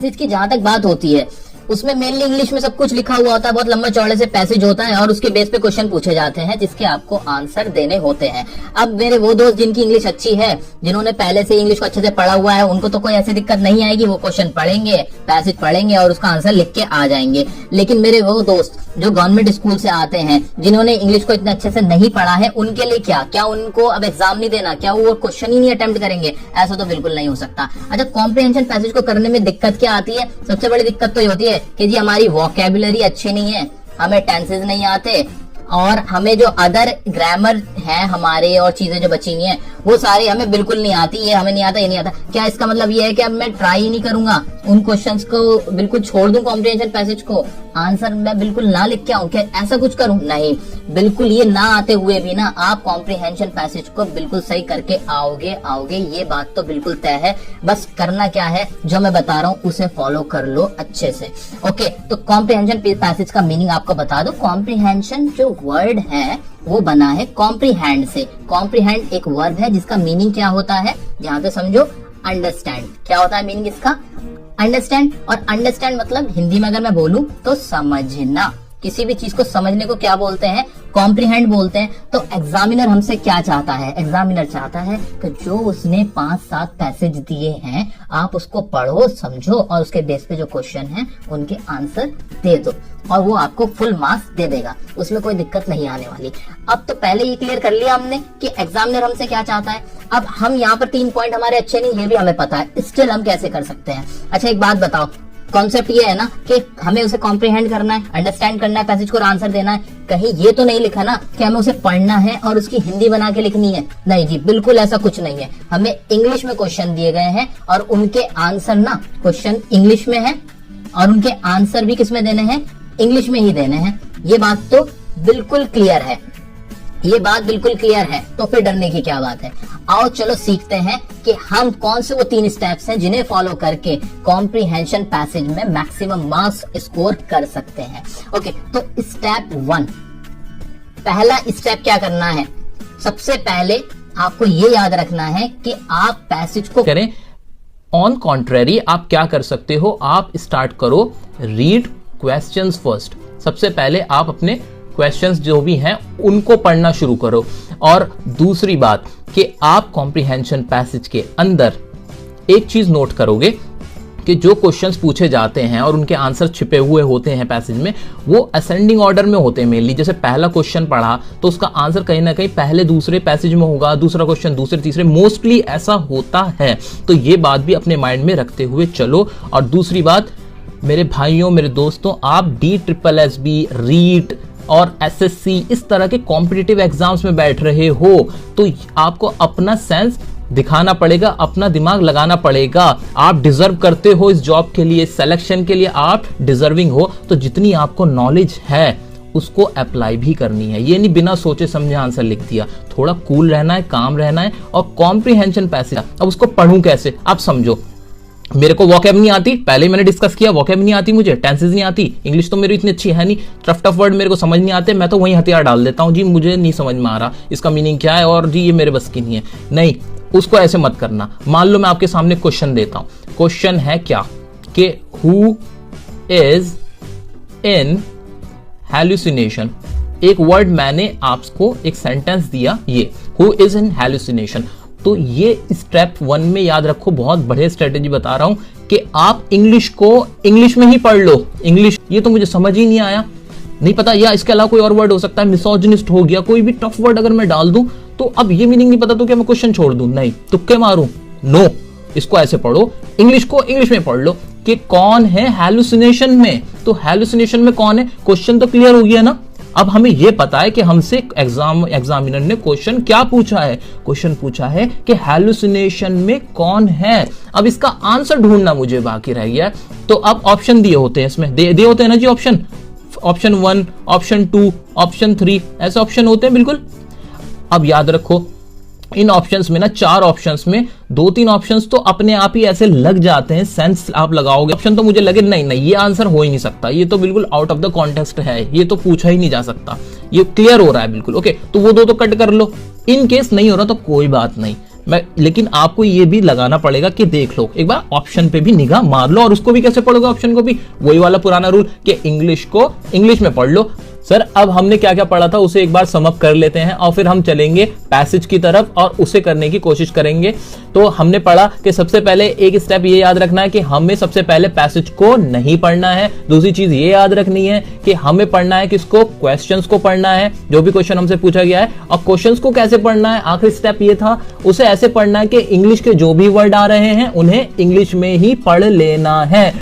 की जहां तक बात होती है उसमें मेनली इंग्लिश में सब कुछ लिखा हुआ होता है, बहुत लंबा चौड़े से पैसेज होता है और उसके बेस पे क्वेश्चन पूछे जाते हैं जिसके आपको आंसर देने होते हैं। अब मेरे वो दोस्त जिनकी इंग्लिश अच्छी है, जिन्होंने पहले से इंग्लिश को अच्छे से पढ़ा हुआ है, उनको तो कोई ऐसी दिक्कत नहीं आएगी, वो क्वेश्चन पढ़ेंगे, पैसेज पढ़ेंगे और उसका आंसर लिख के आ जाएंगे। लेकिन मेरे वो दोस्त जो गवर्नमेंट स्कूल से आते हैं, जिन्होंने इंग्लिश को इतने अच्छे से नहीं पढ़ा है, उनके लिए क्या उनको अब एग्जाम नहीं देना? क्या वो क्वेश्चन ही नहीं अटेम्प्ट करेंगे? ऐसा तो बिल्कुल नहीं हो सकता। अच्छा, कॉम्प्रिहेंशन पैसेज को करने में दिक्कत क्या आती है? सबसे बड़ी दिक्कत तो ये होती है कि जी हमारी वोकैबुलरी अच्छी नहीं है, हमें टेंसेस नहीं आते और हमें जो अदर ग्रामर है हमारे और चीजें जो बची हुई हैं वो सारी हमें बिल्कुल नहीं आती। ये हमें नहीं आता, ये नहीं आता। क्या इसका मतलब ये है कि अब मैं ट्राई ही नहीं करूंगा, उन क्वेश्चंस को बिल्कुल छोड़ दूं, कॉम्प्रिहेंशन पैसेज को, आंसर मैं बिल्कुल ना लिख के आऊं? क्या ऐसा कुछ करूं? नहीं, बिल्कुल ये ना आते हुए भी ना आप कॉम्प्रिहेंशन पैसेज को बिल्कुल सही करके आओगे, ये बात तो बिल्कुल तय है। बस करना क्या है, जो मैं बता रहा हूँ उसे फॉलो कर लो अच्छे से। ओके, तो कॉम्प्रिहेंशन पैसेज का मीनिंग आपको बता दो। कॉम्प्रिहेंशन जो वर्ड है वो बना है कॉम्प्रीहेंड से। कॉम्प्रीहेंड एक वर्ब है जिसका मीनिंग क्या होता है, ध्यान से समझो, अंडरस्टैंड। क्या होता है मीनिंग इसका? अंडरस्टैंड। और अंडरस्टैंड मतलब हिंदी में अगर मैं बोलूं तो समझना। किसी भी चीज को समझने को क्या बोलते हैं? कॉम्प्रीहेंड बोलते हैं। तो एग्जामिनर हमसे क्या चाहता है? एग्जामिनर चाहता है कि जो उसने 5-7 पैसेज दिए हैं आप उसको पढ़ो, समझो और उसके बेस पे जो क्वेश्चन है उनके आंसर दे दो और वो आपको फुल मार्क्स दे देगा, उसमें कोई दिक्कत नहीं आने वाली। अब तो पहले ये क्लियर कर लिया हमने कि एग्जामिनर हमसे क्या चाहता है। अब हम यहाँ पर 3 पॉइंट हमारे अच्छे नहीं, ये भी हमें पता है, स्टिल हम कैसे कर सकते हैं? अच्छा, एक बात बताओ, कॉन्सेप्ट ये है ना कि हमें उसे कॉम्प्रीहेंड करना है, अंडरस्टैंड करना है, पैसेज को आंसर देना है। कहीं ये तो नहीं लिखा ना कि हमें उसे पढ़ना है और उसकी हिंदी बना के लिखनी है? नहीं जी, बिल्कुल ऐसा कुछ नहीं है। हमें इंग्लिश में क्वेश्चन दिए गए हैं और उनके आंसर ना, क्वेश्चन इंग्लिश में है और उनके आंसर भी किस में देने हैं? इंग्लिश में ही देने हैं। ये बात तो बिल्कुल क्लियर है, ये बात बिल्कुल क्लियर है। तो फिर डरने की क्या बात है? आओ चलो सीखते हैं कि हम कौन से वो 3 स्टेप्स हैं जिन्हें फॉलो करके कॉम्प्रिहेंशन पैसेज में मैक्सिमम मार्क्स स्कोर कर सकते हैं। ओके, तो स्टेप 1, पहला स्टेप क्या करना है? सबसे पहले आपको ये याद रखना है कि आप पैसेज को करें। ऑन कॉन्ट्रेरी आप क्या कर सकते हो, आप स्टार्ट करो रीड क्वेश्चंस फर्स्ट। सबसे पहले आप अपने क्वेश्चंस जो भी हैं उनको पढ़ना शुरू करो। और दूसरी बात कि आप कॉम्प्रिहेंशन पैसेज के अंदर एक चीज नोट करोगे कि जो क्वेश्चंस पूछे जाते हैं और उनके आंसर छिपे हुए होते हैं पैसेज में, वो असेंडिंग ऑर्डर में होते हैं मेनली। जैसे पहला क्वेश्चन पढ़ा तो उसका आंसर कहीं ना कहीं पहले दूसरे पैसेज में होगा, दूसरा क्वेश्चन दूसरे तीसरे, मोस्टली ऐसा होता है। तो ये बात भी अपने माइंड में रखते हुए चलो। और दूसरी बात मेरे भाइयों, मेरे दोस्तों, आप DSSB, रीट और SSC इस तरह के कॉम्पिटिटिव एग्जाम्स में बैठ रहे हो तो आपको अपना सेंस दिखाना पड़ेगा, अपना दिमाग लगाना पड़ेगा। आप डिजर्व करते हो इस जॉब के लिए, सिलेक्शन के लिए आप डिजर्विंग हो। तो जितनी आपको नॉलेज है उसको अप्लाई भी करनी है। ये नहीं बिना सोचे समझे आंसर लिख दिया। थोड़ा कूल रहना है, काम रहना है। और कॉम्प्रिहेंशन पैसेज, अब उसको पढ़ूं कैसे? आप समझो, मेरे को वोकैब नहीं आती, पहले मैंने डिस्कस किया, वोकैब नहीं आती मुझे, टेंसेस नहीं आती, इंग्लिश तो मेरी इतनी अच्छी है नहीं, टफ वर्ड मेरे को समझ नहीं आते, मैं तो वही हथियार डाल देता हूं जी, मुझे नहीं समझ में आ रहा इसका मीनिंग क्या है और जी ये मेरे बस की नहीं है। नहीं, उसको ऐसे मत करना। मान लो मैं आपके सामने क्वेश्चन देता हूं। क्वेश्चन है क्या कि हु इज इन हैलुसिनेशन। एक वर्ड मैंने आपको एक सेंटेंस दिया, ये हु इज इन हैलुसिनेशन। तो ये स्टेप 1 में याद रखो, बहुत बढ़िया स्ट्रेटेजी बता रहा हूं कि आप इंग्लिश को इंग्लिश में ही पढ़ लो। इंग्लिश, ये तो मुझे समझ ही नहीं आया, नहीं पता, या इसके अलावा कोई और वर्ड हो सकता है, मिसोजिनिस्ट हो गया, कोई भी टफ वर्ड अगर मैं डाल दूं तो अब ये मीनिंग नहीं पता तो क्या मैं क्वेश्चन छोड़ दूं? नहीं, तुक्के मारूं? नो, इसको ऐसे पढ़ो, इंग्लिश को इंग्लिश में पढ़ लो कि कौन है हैलुसिनेशन में। तो हैलुसिनेशन में कौन है? क्वेश्चन तो क्लियर हो गया ना। अब हमें यह पता है कि हमसे एग्जामिनर ने क्वेश्चन क्या पूछा है। क्वेश्चन पूछा है कि हैलुसिनेशन में कौन है। अब इसका आंसर ढूंढना मुझे बाकी रह गया। तो अब ऑप्शन दिए होते हैं, इसमें दे होते हैं ना जी ऑप्शन 1, ऑप्शन 2, ऑप्शन 3, ऐसे ऑप्शन होते हैं बिल्कुल। अब याद रखो, इन ऑप्शंस में ना 4 ऑप्शंस में 2-3 ऑप्शंस तो अपने आप ही ऐसे लग जाते हैं, सेंस आप लगाओगे। ऑप्शन तो मुझे लगे नहीं ये आंसर हो ही नहीं सकता, ये तो बिल्कुल आउट ऑफ द कॉन्टेक्स्ट है, ये तो पूछा ही नहीं जा सकता, ये क्लियर हो रहा है बिल्कुल। ओके, तो वो 2 तो कट कर लो। इन केस नहीं हो रहा तो कोई बात नहीं, लेकिन आपको ये भी लगाना पड़ेगा कि देख लो एक बार ऑप्शन पे भी निगाह मार लो। और उसको भी कैसे पढ़ोगे, ऑप्शन को भी वही वाला पुराना रूल कि इंग्लिश को इंग्लिश में पढ़ लो। सर अब हमने क्या क्या पढ़ा था उसे एक बार सम अप कर लेते हैं और फिर हम चलेंगे पैसेज की तरफ और उसे करने की कोशिश करेंगे। तो हमने पढ़ा कि सबसे पहले एक स्टेप ये याद रखना है कि हमें सबसे पहले पैसेज को नहीं पढ़ना है। दूसरी चीज ये याद रखनी है कि हमें पढ़ना है किसको, क्वेश्चंस को पढ़ना है, जो भी क्वेश्चन हमसे पूछा गया है। और क्वेश्चंस को कैसे पढ़ना है, आखिरी स्टेप ये था, उसे ऐसे पढ़ना है कि इंग्लिश के जो भी वर्ड आ रहे हैं उन्हें इंग्लिश में ही पढ़ लेना है।